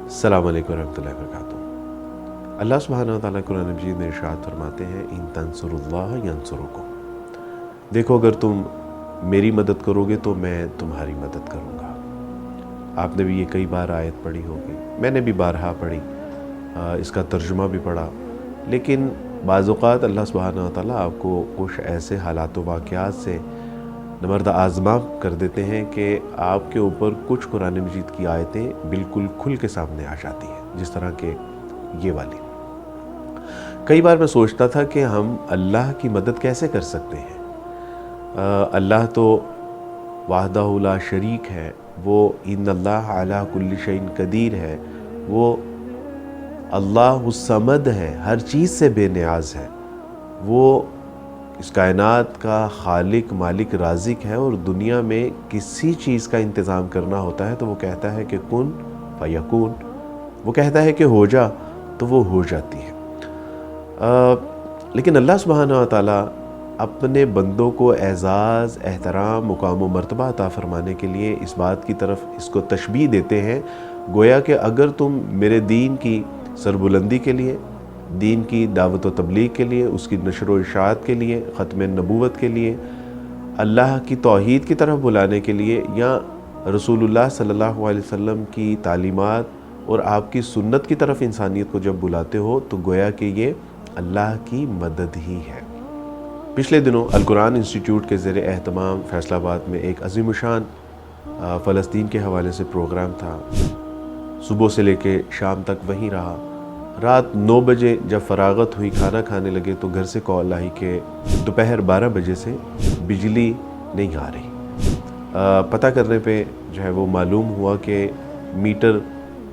अस्सलामु अलैकुम रहमतुल्लाहि व बरकातुहू। अल्लाह सुब्हानहू व तआला कुरान मजीद में इरशाद फरमाते हैं, इन तंसुरुल्लाह यंसुरुकुम। देखो, अगर तुम मेरी मदद करोगे तो मैं तुम्हारी मदद करूँगा। आपने भी ये कई बार आयत पढ़ी होगी, मैंने भी बारहा पढ़ी, इसका तर्जुमा भी पढ़ा। लेकिन बाज़ औक़ात अल्लाह सुब्हानहू व तआला आपको कुछ ऐसे हालात व वाक़यात से नमर्द आज़मा कर देते हैं कि आपके ऊपर कुछ कुरान मजीद की आयतें बिल्कुल खुल के सामने आ जाती हैं, जिस तरह के ये वाली। कई बार मैं सोचता था कि हम अल्लाह की मदद कैसे कर सकते हैं। अल्लाह तो वाहदहू ला शरीक है, वो इन्नल्लाह अला कुल्ली शैइन कदीर है, वो अल्लाहु समद है, हर चीज़ से बेनियाज है, वो इस कायनात का खालिक मालिक राज़िक है। और दुनिया में किसी चीज़ का इंतज़ाम करना होता है तो वो कहता है कि कुन फयकून, वो कहता है कि हो जा तो वो हो जाती है। लेकिन अल्लाह सुब्हानहू व तआला अपने बंदों को एज़ाज़, एहतराम, मुकाम व मर्तबा अता फ़रमाने के लिए इस बात की तरफ इसको तशबीह देते हैं, गोया कि अगर तुम मेरे दीन की सरबुलंदी के लिए, दीन की दावत व तबलीग के लिए, उसकी नशर व इशाअत के लिए, ख़त्म नबूवत के लिए, अल्लाह की तौहीद की तरफ बुलाने के लिए, या रसूलुल्लाह सल्लल्लाहु अलैहि वसल्लम की तालीमात और आपकी सुन्नत की तरफ इंसानियत को जब बुलाते हो तो गोया कि ये अल्लाह की मदद ही है। पिछले दिनों अल कुरान इंस्टीट्यूट के ज़ेर एहतमाम फैसलाबाद में एक अज़ीमुशान फ़लस्तीन के हवाले से प्रोग्राम था। सुबह से लेके शाम तक वहीं रहा। रात 9 बजे जब फ़रागत हुई, खाना खाने लगे तो घर से कॉल आई कि दोपहर 12 बजे से बिजली नहीं आ रही। पता करने पे जो है वो मालूम हुआ कि मीटर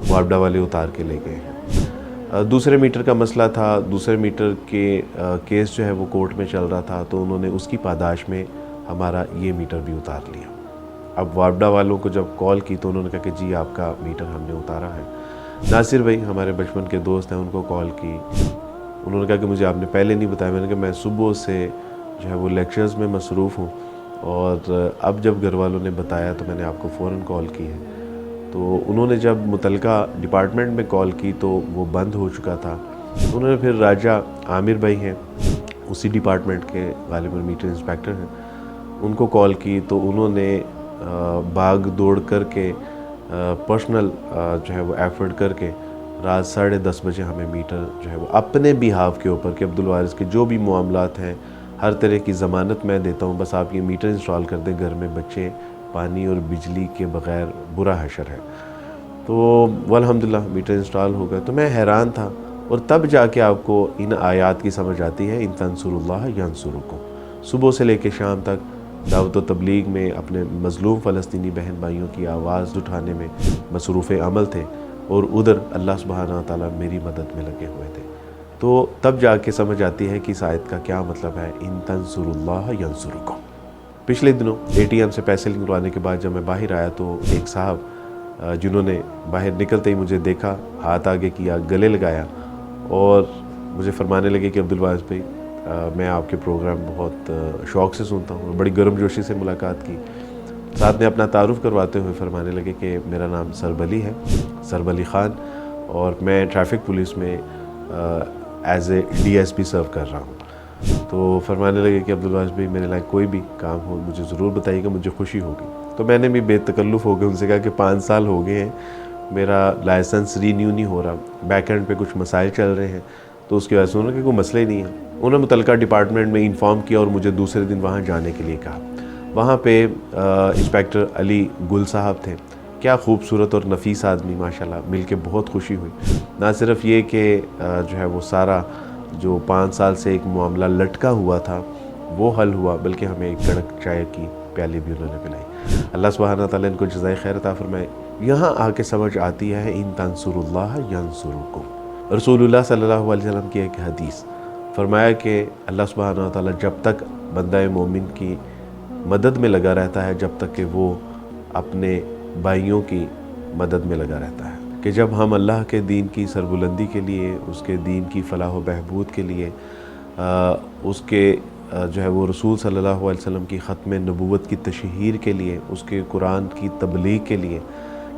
वापडा वाले उतार के ले गए हैं। दूसरे मीटर का मसला था, दूसरे मीटर के केस जो है वो कोर्ट में चल रहा था, तो उन्होंने उसकी पादाश में हमारा ये मीटर भी उतार लिया। अब वापडा वालों को जब कॉल की तो उन्होंने कहा कि जी आपका मीटर हमने उतारा है। नासिर भाई हमारे बचपन के दोस्त हैं, उनको कॉल की, उन्होंने कहा कि मुझे आपने पहले नहीं बताया। मैंने कहा मैं सुबह से जो है वो लेक्चर्स में मसरूफ़ हूँ, और अब जब घर वालों ने बताया तो मैंने आपको फ़ौरन कॉल की है। तो उन्होंने जब मुतलका डिपार्टमेंट में कॉल की तो वो बंद हो चुका था। उन्होंने फिर राजा आमिर भाई हैं, उसी डिपार्टमेंट के गालिबन मीटर इंस्पेक्टर हैं, उनको कॉल की तो उन्होंने भाग दौड़ करके पर्सनल जो है वो एफर्ट करके रात 10:30 बजे हमें मीटर जो है वो अपने बिहाफ के ऊपर कि अब्दुल वारिस के जो भी मामलात हैं हर तरह की ज़मानत मैं देता हूँ, बस आप ये मीटर इंस्टॉल कर दें, घर में बच्चे पानी और बिजली के बग़ैर बुरा हशर है। तो अल्हम्दुलिल्लाह मीटर इंस्टॉल हो गए। तो मैं हैरान था, और तब जाके आपको इन आयात की समझ आती है, इन तंसुरुल्लाह यंसुरुकुम। सुबह से लेकर शाम तक दावत व तबलीग में अपने मज़लूम फ़लस्तीनी बहन भाइयों की आवाज़ उठाने में मसरूफ़ अमल थे, और उधर अल्लाह सुब्हानहू व तआला मेरी मदद में लगे हुए थे। तो तब जाके समझ आती है कि इस आयत का क्या मतलब है, इन तंसुरुल्लाह यंसुरुकुम। पिछले दिनों ATM से पैसे निकलवाने के बाद जब मैं बाहर आया तो एक साहब जिन्होंने बाहर निकलते ही मुझे देखा, हाथ आगे किया, गले लगाया, और मुझे फरमाने लगे कि अब्दुल वारिस भाई मैं आपके प्रोग्राम बहुत शौक़ से सुनता हूँ। बड़ी गर्मजोशी से मुलाकात की। साथ में अपना तारुफ़ करवाते हुए फरमाने लगे कि मेरा नाम सरबली है, सरबली ख़ान, और मैं ट्रैफिक पुलिस में एज ए DSP सर्व कर रहा हूँ। तो फरमाने लगे कि अब्दुल वारिस भाई मेरे लायक कोई भी काम हो मुझे ज़रूर बताइएगा, मुझे खुशी होगी। तो मैंने भी बेतकल्लुफ़ हो गए उनसे कहा कि 5 साल हो गए हैं, मेरा लाइसेंस रीन्यू नहीं हो रहा, बैक एंड पे कुछ मसाइल चल रहे हैं, तो उसकी वजह से उन्होंने कि कोई मसला ही नहीं है। उन्होंने मुतलका डिपार्टमेंट में इन्फॉर्म किया और मुझे दूसरे दिन वहाँ जाने के लिए कहा। वहाँ पे इंस्पेक्टर अली गुल साहब थे, क्या खूबसूरत और नफीस आदमी, माशाल्लाह, मिलके बहुत खुशी हुई। ना सिर्फ ये कि जो है वो सारा जो 5 साल से एक मामला लटका हुआ था वो हल हुआ, बल्कि हमें एक कड़क चाय की प्याली भी उन्होंने पिलाई। अल्लाह सुब्हानहू व तआला इनको जज़ाए खैर अता फरमाए। यहाँ आके समझ आती है, इन तंसुरुल्लाह यंसुरुकुम। रसूलुल्लाह सल्लल्लाहु अलैहि वसल्लम की एक हदीस फरमाया कि अल्लाह सुब्हानहू व तआला जब तक बंदा मोमिन की मदद में लगा रहता है, जब तक कि वो अपने भाइयों की मदद में लगा रहता है, कि जब हम अल्लाह के दीन की सरबुलंदी के लिए, उसके दीन की फ़लाह व बहबूद के लिए, उसके जो है वो रसूल सल्लल्लाहु अलैहि वसल्लम की ख़त्म नबूवत की तशहीर के लिए, उसके कुरान की तबलीग के लिए,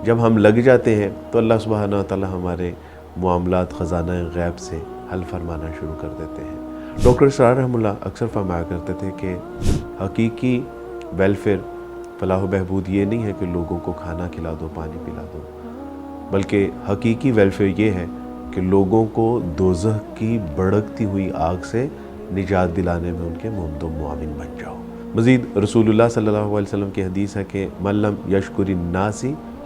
جب ہم لگ جاتے ہیں تو اللہ سبحانہ تعالی ہمارے معاملات خزانہ غیب سے حل فرمانا شروع کر دیتے ہیں۔ ڈاکٹر اسرار رحمہ اللہ اکثر فرمایا کرتے تھے کہ حقیقی ویلفیئر، فلاح و بہبود یہ نہیں ہے کہ لوگوں کو کھانا کھلا دو، پانی پلا دو، بلکہ حقیقی ویلفیئر یہ ہے کہ لوگوں کو دوزخ کی بھڑکتی ہوئی آگ سے نجات دلانے میں ان کے معمد و معاون بن جاؤ۔ مزید رسول اللہ صلی اللہ علیہ وسلم کی حدیث ہے کہ من لم یشکر الناس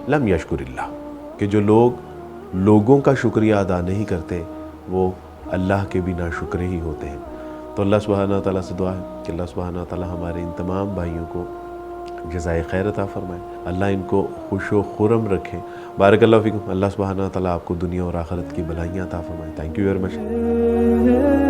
لم یشکر اللہ، کہ جو لوگ لوگوں کا شکریہ ادا نہیں کرتے وہ اللہ کے بھی ناشکرے ہی ہوتے ہیں۔ تو اللہ سبحانہ تعالیٰ سے دعا ہے کہ اللہ سبحانہ تعالیٰ ہمارے ان تمام بھائیوں کو جزائے خیر عطا فرمائے، اللہ ان کو خوش و خرم رکھے۔ بارک اللہ فیکم، اللہ سبحانہ تعالیٰ آپ کو دنیا اور آخرت کی بھلائیاں عطا فرمائے۔ Thank you very much.